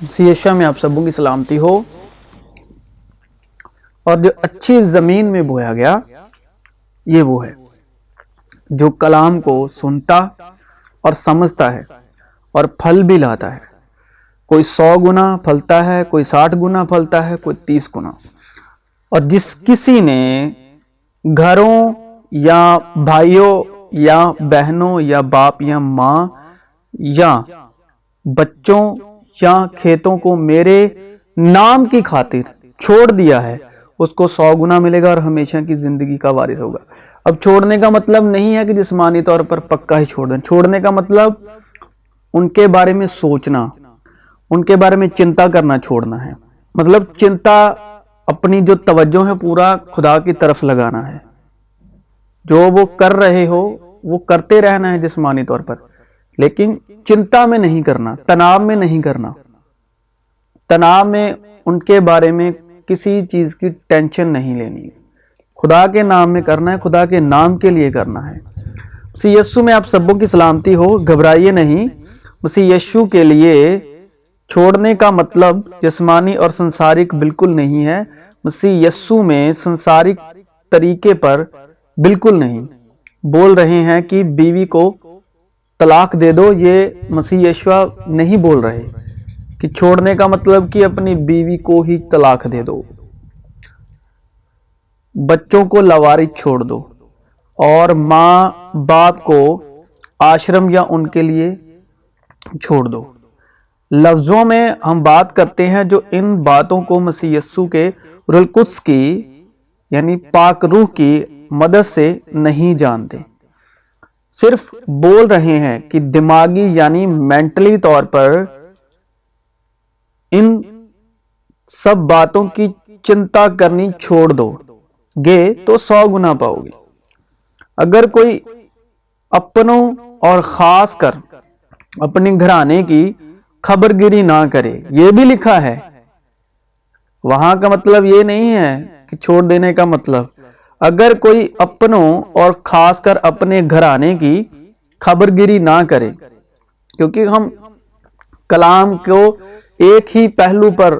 مسیح یسوع میں آپ سبوں کی سلامتی ہو۔ اور جو اچھی زمین میں بویا گیا یہ وہ ہے جو کلام کو سنتا اور سمجھتا ہے اور پھل بھی لاتا ہے۔ کوئی 100 گنا پھلتا ہے، کوئی 60 گنا پھلتا ہے، کوئی 30 گنا۔ اور جس کسی نے گھروں یا بھائیوں یا بہنوں یا باپ یا ماں یا بچوں یا کھیتوں کو میرے نام کی خاطر چھوڑ دیا ہے، اس کو 100 گنا ملے گا اور ہمیشہ کی زندگی کا وارث ہوگا۔ اب چھوڑنے کا مطلب نہیں ہے کہ جسمانی طور پر پکا ہی چھوڑ دیں۔ چھوڑنے کا مطلب ان کے بارے میں سوچنا، ان کے بارے میں چنتا کرنا چھوڑنا ہے۔ مطلب چنتا، اپنی جو توجہ ہے پورا خدا کی طرف لگانا ہے۔ جو وہ کر رہے ہو وہ کرتے رہنا ہے جسمانی طور پر، لیکن چنتا میں نہیں کرنا، تناؤ میں نہیں کرنا۔ تناؤ میں ان کے بارے میں کسی چیز کی ٹینشن نہیں لینی۔ خدا کے نام میں کرنا ہے، خدا کے نام کے لیے کرنا ہے۔ مسیح یسوع میں آپ سبوں کی سلامتی ہو۔ گھبرائیے نہیں۔ مسیح یسوع کے لیے چھوڑنے کا مطلب جسمانی اور سنسارک بالکل نہیں ہے۔ مسیح یسوع میں سنسارک طریقے پر بالکل نہیں بول رہے ہیں کہ بیوی کو طلاق دے دو۔ یہ مسیح یسوع نہیں بول رہے کہ چھوڑنے کا مطلب کہ اپنی بیوی کو ہی طلاق دے دو، بچوں کو لاوارث چھوڑ دو، اور ماں باپ کو آشرم یا ان کے لیے چھوڑ دو۔ لفظوں میں ہم بات کرتے ہیں جو ان باتوں کو مسیح یسوع کے روح القدس کی یعنی پاک روح کی مدد سے نہیں جانتے، صرف بول رہے ہیں کہ دماغی یعنی مینٹلی طور پر ان سب باتوں کی چنتا کرنی چھوڑ دو گے تو 100 گنا پاؤ گے۔ اگر کوئی اپنوں اور خاص کر اپنے گھرانے کی خبر گیری نہ کرے، یہ بھی لکھا ہے۔ وہاں کا مطلب یہ نہیں ہے کہ چھوڑ دینے کا مطلب، اگر کوئی اپنوں اور خاص کر اپنے گھرانے کی خبر گیری نہ کرے، کیونکہ ہم کلام کو ایک ہی پہلو پر،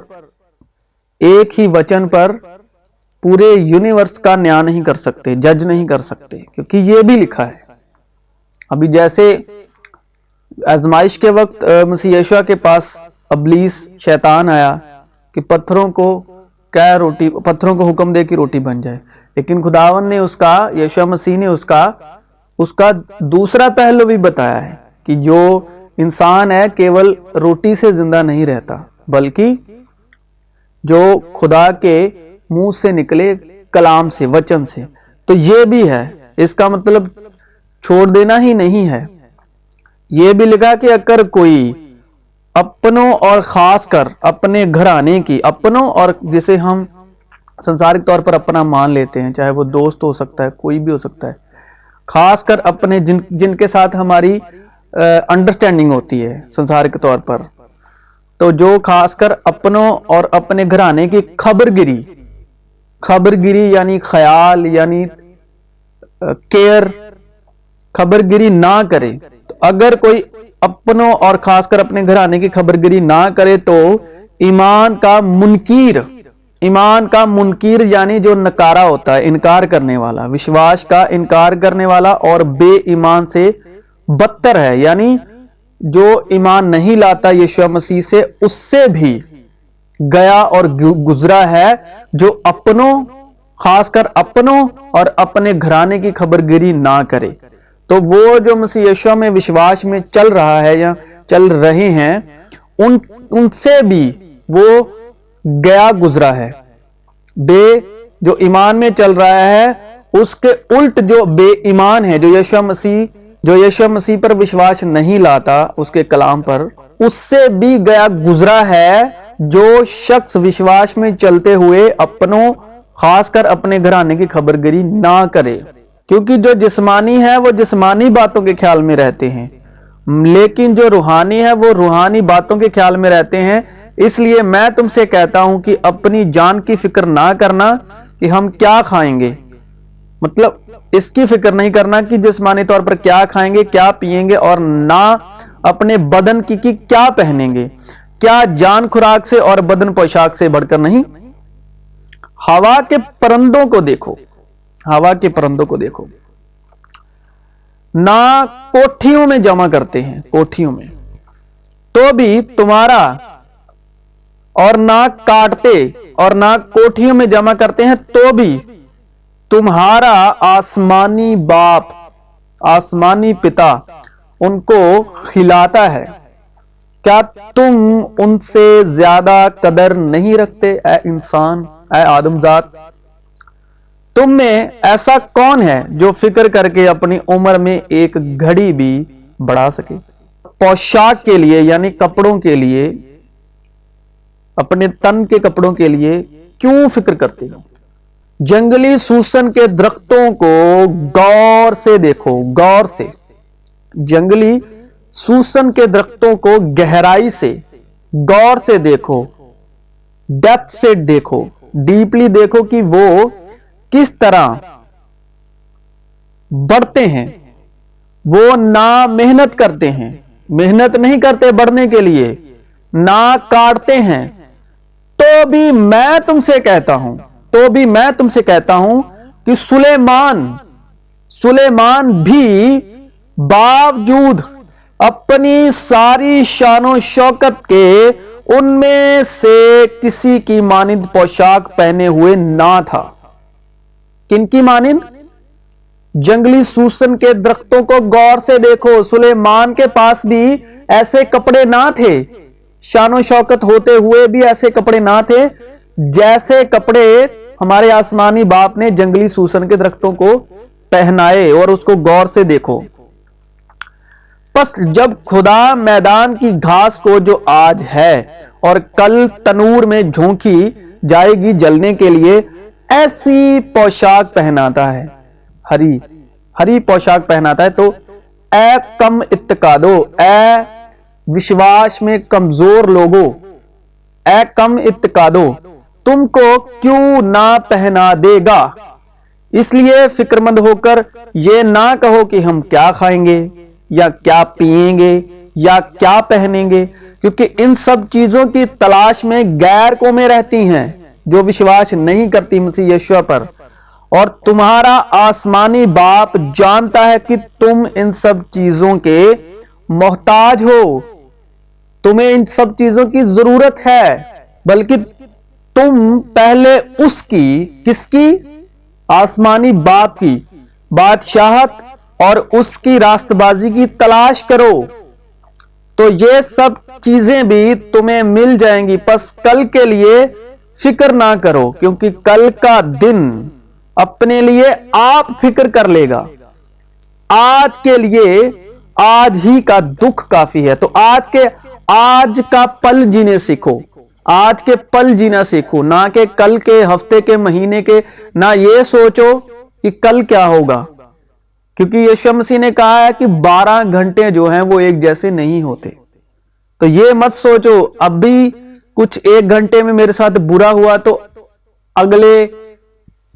ایک ہی وچن پر پورے یونیورس کا نیاں نہیں کر سکتے، جج نہیں کر سکتے، کیونکہ یہ بھی لکھا ہے۔ ابھی جیسے آزمائش کے وقت مسیح یسوع کے پاس ابلیس شیطان آیا کہ پتھروں کو حکم دے کہ روٹی بن جائے، لیکن خداوند نے یسوع مسیح نے اس کا دوسرا پہلو بھی بتایا ہے کہ جو انسان ہے کیول روٹی سے زندہ نہیں رہتا، بلکہ جو خدا کے منہ سے نکلے کلام سے، وچن سے۔ تو یہ بھی ہے، اس کا مطلب چھوڑ دینا ہی نہیں ہے۔ یہ بھی لکھا کہ اگر کوئی اپنوں اور خاص کر اپنے گھرانے کی، اپنوں اور جسے ہم سنسارک طور پر اپنا مان لیتے ہیں، چاہے وہ دوست ہو سکتا ہے، کوئی بھی ہو سکتا ہے، خاص کر اپنے جن کے ساتھ ہماری انڈرسٹینڈنگ ہوتی ہے سنسارک طور پر، تو جو خاص کر اپنوں اور اپنے گھرانے کی خبر گیری یعنی خیال یعنی کیئر، خبر گیری نہ کرے۔ تو اگر کوئی اپنوں اور خاص کر اپنے گھرانے کی خبر گیری نہ کرے تو ایمان کا منکر یعنی جو نکارا ہوتا ہے، انکار کرنے والا، وشواس کا انکار کرنے والا اور بے ایمان سے بدتر ہے، یعنی جو ایمان نہیں لاتا یسوع مسیح سے، اس سے بھی گیا اور گزرا ہے جو اپنوں، خاص کر اپنوں اور اپنے گھرانے کی خبر گیری نہ کرے۔ تو وہ جو مسیح یسوع میں وشواس میں چل رہا ہے یا چل رہے ہیں، ان سے بھی وہ گیا گزرا ہے۔ جو ایمان میں چل رہا ہے اس کے الٹ جو بے ایمان ہے، جو یسوع مسیح پر وشواس نہیں لاتا، اس کے کلام پر، اس سے بھی گیا گزرا ہے جو شخص وشواس میں چلتے ہوئے اپنوں، خاص کر اپنے گھرانے کی خبر گیری نہ کرے۔ کیونکہ جو جسمانی ہے وہ جسمانی باتوں کے خیال میں رہتے ہیں، لیکن جو روحانی ہے وہ روحانی باتوں کے خیال میں رہتے ہیں۔ اس لیے میں تم سے کہتا ہوں کہ اپنی جان کی فکر نہ کرنا کہ ہم کیا کھائیں گے، مطلب اس کی فکر نہیں کرنا کہ جسمانی طور پر کیا کھائیں گے، کیا پئیں گے، اور نہ اپنے بدن کی کیا پہنیں گے۔ کیا جان خوراک سے اور بدن پوشاک سے بڑھ کر نہیں؟ ہوا کے پرندوں کو دیکھو، ہوا کے پرندوں کو دیکھو، نہ کوٹھیوں میں جمع کرتے ہیں، کوٹھیوں میں، تو بھی تمہارا، اور نہ کاٹتے اور نہ کوٹھیوں میں جمع کرتے ہیں، تو بھی تمہارا آسمانی باپ، آسمانی پتا ان کو کھلاتا ہے۔ کیا تم ان سے زیادہ قدر نہیں رکھتے اے انسان، اے آدم ذات؟ تم میں ایسا کون ہے جو فکر کر کے اپنی عمر میں ایک گھڑی بھی بڑھا سکے؟ پوشاک کے لیے یعنی کپڑوں کے لیے، اپنے تن کے کپڑوں کے لیے کیوں فکر کرتے ہو؟ جنگلی سوسن کے درختوں کو غور سے دیکھو، غور سے، جنگلی سوسن کے درختوں کو گہرائی سے، غور سے دیکھو، ڈیپتھ سے دیکھو، ڈیپلی دیکھو کہ وہ کس طرح بڑھتے ہیں۔ وہ نہ محنت کرتے ہیں، محنت نہیں کرتے بڑھنے کے لیے، نہ کاٹتے ہیں، تو بھی میں تم سے کہتا ہوں، تو بھی میں تم سے کہتا ہوں کہ سلیمان بھی باوجود اپنی ساری شان و شوکت کے ان میں سے کسی کی مانند پوشاک پہنے ہوئے نہ تھا۔ کن کی مانند؟ جنگلی سوسن کے درختوں کو غور سے دیکھو، سلیمان کے پاس بھی ایسے کپڑے نہ تھے، شان و شوکت ہوتے ہوئے بھی ایسے کپڑے نہ تھے جیسے کپڑے ہمارے آسمانی باپ نے جنگلی سوسن کے درختوں کو پہنائے، اور اس کو غور سے دیکھو۔ پس جب خدا میدان کی گھاس کو جو آج ہے اور کل تنور میں جھونکی جائے گی جلنے کے لیے ایسی پوشاک پہناتا ہے، ہری پوشاک پہناتا ہے، تو اے کم اتقادو، اے وشواس میں کمزور لوگو، اے کم اتقادو، تم کو کیوں نہ پہنا دے گا؟ اس لیے فکر مند ہو کر یہ نہ کہو کہ ہم کیا کھائیں گے یا کیا پئیں گے یا کیا پہنیں گے، کیونکہ ان سب چیزوں کی تلاش میں غیر قومیں رہتی ہیں جو وشواس نہیں کرتی مسیح یسوع پر، اور تمہارا آسمانی باپ جانتا ہے کہ تم ان سب چیزوں کے محتاج ہو، تمہیں ان سب چیزوں کی ضرورت ہے، بلکہ تم پہلے اس کی، کس کی؟ آسمانی باپ کی بادشاہت اور اس کی راست بازی کی تلاش کرو، تو یہ سب چیزیں بھی تمہیں مل جائیں گی۔ پس کل کے لیے فکر نہ کرو، کیونکہ کل کا دن اپنے لیے آپ فکر کر لے گا۔ آج کے لیے آج ہی کا دکھ کافی ہے۔ تو آج کا پل جینے سیکھو، آج کے پل جینا سیکھو، نہ کہ کل کے، ہفتے کے، مہینے کے، نہ یہ سوچو کہ کل کیا ہوگا، کیونکہ یسوع مسیح نے کہا ہے کہ 12 گھنٹے جو ہیں وہ ایک جیسے نہیں ہوتے۔ تو یہ مت سوچو اب بھی کچھ 1 گھنٹے میں میرے ساتھ برا ہوا تو اگلے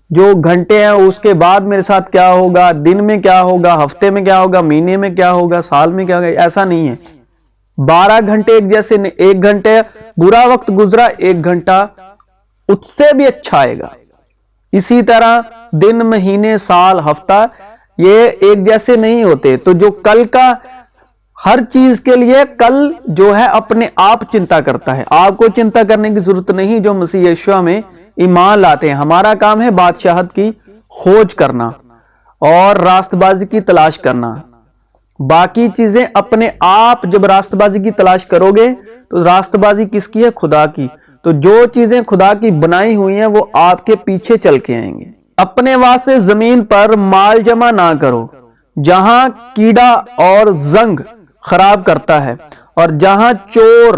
جو گھنٹے ہیں اس کے بعد میرے ساتھ کیا ہوگا، دن میں کیا ہوگا، ہفتے میں کیا ہوگا، مہینے میں کیا ہوگا، سال میں کیا ہوگا۔ ایسا نہیں ہے، 12 گھنٹے ایک جیسے نہیں، 1 گھنٹے برا وقت گزرا، 1 گھنٹہ اس سے بھی اچھا آئے گا۔ اسی طرح دن، مہینے، سال، ہفتہ یہ ایک جیسے نہیں ہوتے۔ تو جو کل کا، ہر چیز کے لیے کل جو ہے اپنے آپ چنتا کرتا ہے، آپ کو چنتا کرنے کی ضرورت نہیں جو مسیح یسوع میں ایمان لاتے ہیں۔ ہمارا کام ہے بادشاہت کی کھوج کرنا اور راست بازی کی تلاش کرنا۔ باقی چیزیں اپنے آپ جب راست بازی کی تلاش کرو گے تو راست بازی کس کی ہے؟ خدا کی۔ تو جو چیزیں خدا کی بنائی ہوئی ہیں وہ آپ کے پیچھے چل کے آئیں گے۔ اپنے واسطے زمین پر مال جمع نہ کرو، جہاں کیڑا اور زنگ خراب کرتا ہے اور جہاں چور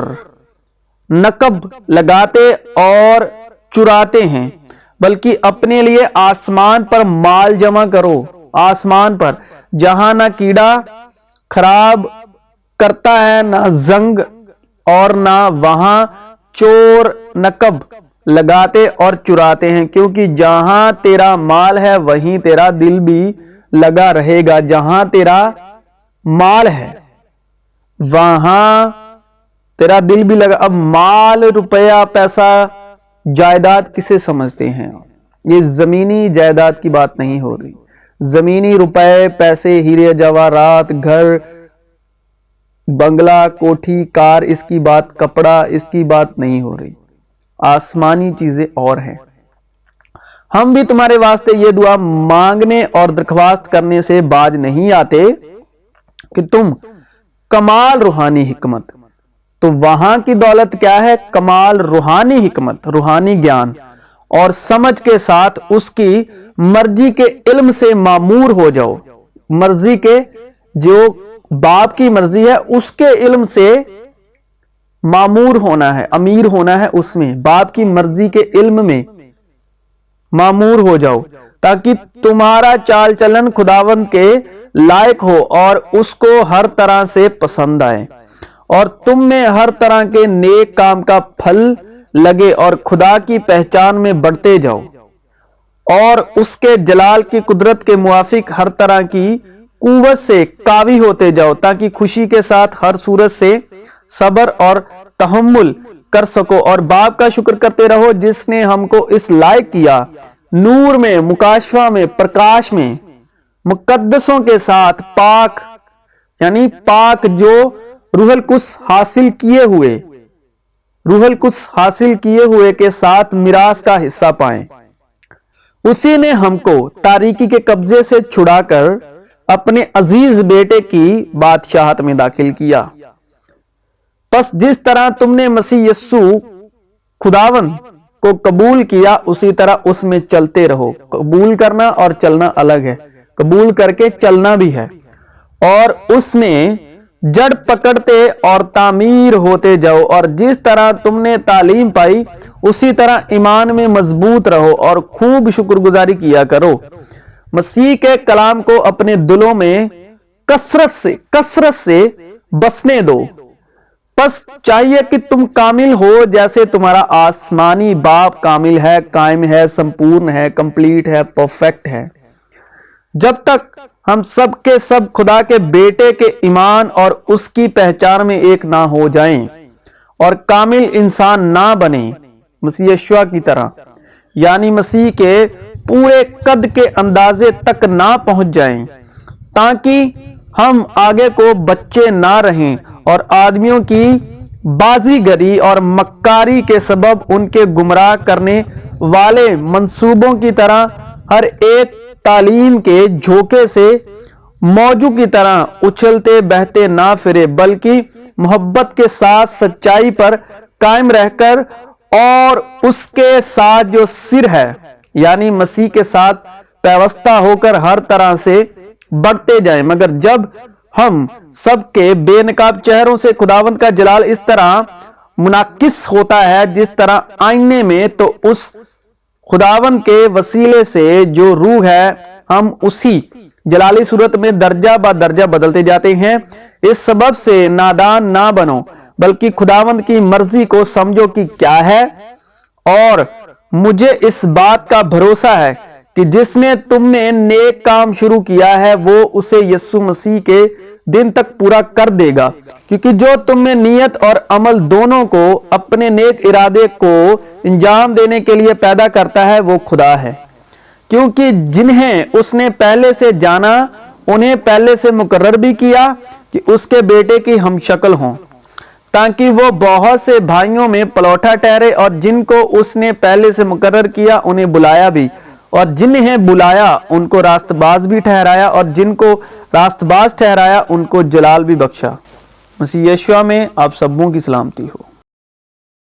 نقب لگاتے اور چراتے ہیں، بلکہ اپنے لیے آسمان پر مال جمع کرو، آسمان پر، جہاں نہ کیڑا خراب کرتا ہے، نہ زنگ، اور نہ وہاں چور نقب لگاتے اور چراتے ہیں، کیونکہ جہاں تیرا مال ہے وہیں تیرا دل بھی لگا رہے گا۔ جہاں تیرا مال ہے وہاں تیرا دل بھی لگا. اب مال، روپیہ، پیسہ، جائیداد کسے سمجھتے ہیں؟ یہ زمینی جائیداد کی بات نہیں ہو رہی. زمینی روپے، پیسے، ہیرے جواہرات، گھر، بنگلہ، کوٹھی، کار، اس کی بات، کپڑا، اس کی بات نہیں ہو رہی. آسمانی چیزیں اور ہیں. ہم بھی تمہارے واسطے یہ دعا مانگنے اور درخواست کرنے سے باز نہیں آتے کہ تم کمال روحانی حکمت. تو وہاں کی دولت کیا ہے؟ کمال روحانی حکمت، روحانی گیان اور سمجھ کے ساتھ اس کی مرضی کے علم سے معمور ہو جاؤ. مرضی کے، جو باپ کی مرضی ہے اس کے علم سے معمور ہونا ہے، امیر ہونا ہے. اس میں باپ کی مرضی کے علم میں معمور ہو جاؤ تاکہ تمہارا چال چلن خداوند کے لائق ہو اور اس کو ہر طرح سے پسند آئے، اور تم میں ہر طرح کے نیک کام کا پھل لگے اور خدا کی پہچان میں بڑھتے جاؤ اور اس کے جلال کی قدرت کے موافق ہر طرح کی قوت سے قاوی ہوتے جاؤ، تاکہ خوشی کے ساتھ ہر صورت سے صبر اور تحمل کر سکو اور باپ کا شکر کرتے رہو جس نے ہم کو اس لائق کیا، نور میں، مکاشفہ میں، پرکاش میں، مقدسوں کے ساتھ پاک، یعنی پاک جو روح القدس حاصل کیے ہوئے کے ساتھ میراث کا حصہ پائیں. اسی نے ہم کو تاریکی کے قبضے سے چھڑا کر اپنے عزیز بیٹے کی بادشاہت میں داخل کیا. پس جس طرح تم نے مسیح یسوع خداوند کو قبول کیا اسی طرح اس میں چلتے رہو. قبول کرنا اور چلنا الگ ہے، قبول کر کے چلنا بھی ہے. اور اس میں جڑ پکڑتے اور تعمیر ہوتے جاؤ، اور جس طرح تم نے تعلیم پائی اسی طرح ایمان میں مضبوط رہو اور خوب شکر گزاری کیا کرو. مسیح کے کلام کو اپنے دلوں میں کثرت سے بسنے دو. پس چاہیے کہ تم کامل ہو جیسے تمہارا آسمانی باپ کامل ہے، قائم ہے، سمپورن ہے، کمپلیٹ ہے، پرفیکٹ ہے. جب تک ہم سب کے سب خدا کے بیٹے کے ایمان اور اس کی پہچان میں ایک نہ ہو جائیں اور کامل انسان نہ بنے، مسیح یشوع کی طرح، یعنی مسیح کے پورے قد کے اندازے تک نہ پہنچ جائیں، تاکہ ہم آگے کو بچے نہ رہیں اور آدمیوں کی بازی گری اور مکاری کے سبب ان کے گمراہ کرنے والے منصوبوں کی طرح ہر ایک تعلیم کے جھوکے سے موجو کی طرح اچھلتے بہتے نہ پھرے، بلکہ محبت کے ساتھ سچائی پر قائم رہ کر اور اس کے ساتھ جو سر ہے یعنی مسیح کے ساتھ پیوستہ ہو کر ہر طرح سے بڑھتے جائیں. مگر جب ہم سب کے بے نقاب چہروں سے خداوند کا جلال اس طرح منعکس ہوتا ہے جس طرح آئینے میں، تو اس خداوند کے وسیلے سے جو روح ہے ہم اسی جلالی صورت میں درجہ با درجہ بدلتے جاتے ہیں. اس سبب سے نادان نہ بنو بلکہ خداوند کی مرضی کو سمجھو کہ کیا ہے. اور مجھے اس بات کا بھروسہ ہے کہ جس نے تم میں نیک کام شروع کیا ہے وہ اسے یسوع مسیح کے دن تک پورا کر دے گا. کیونکہ جو تم میں نیت اور عمل دونوں کو اپنے نیک ارادے کو انجام دینے کے لیے پیدا کرتا ہے وہ خدا ہے. کیونکہ جنہیں اس نے پہلے سے جانا انہیں پہلے سے مقرر بھی کیا کہ اس کے بیٹے کی ہم شکل ہوں، تاکہ وہ بہت سے بھائیوں میں پلوٹا ٹھہرے. اور جن کو اس نے پہلے سے مقرر کیا انہیں بلایا بھی، اور جنہیں بلایا ان کو راست باز بھی ٹھہرایا، اور جن کو راست باز ٹھہرایا ان کو جلال بھی بخشا. مسیح یشوع میں آپ سبوں کی سلامتی ہو.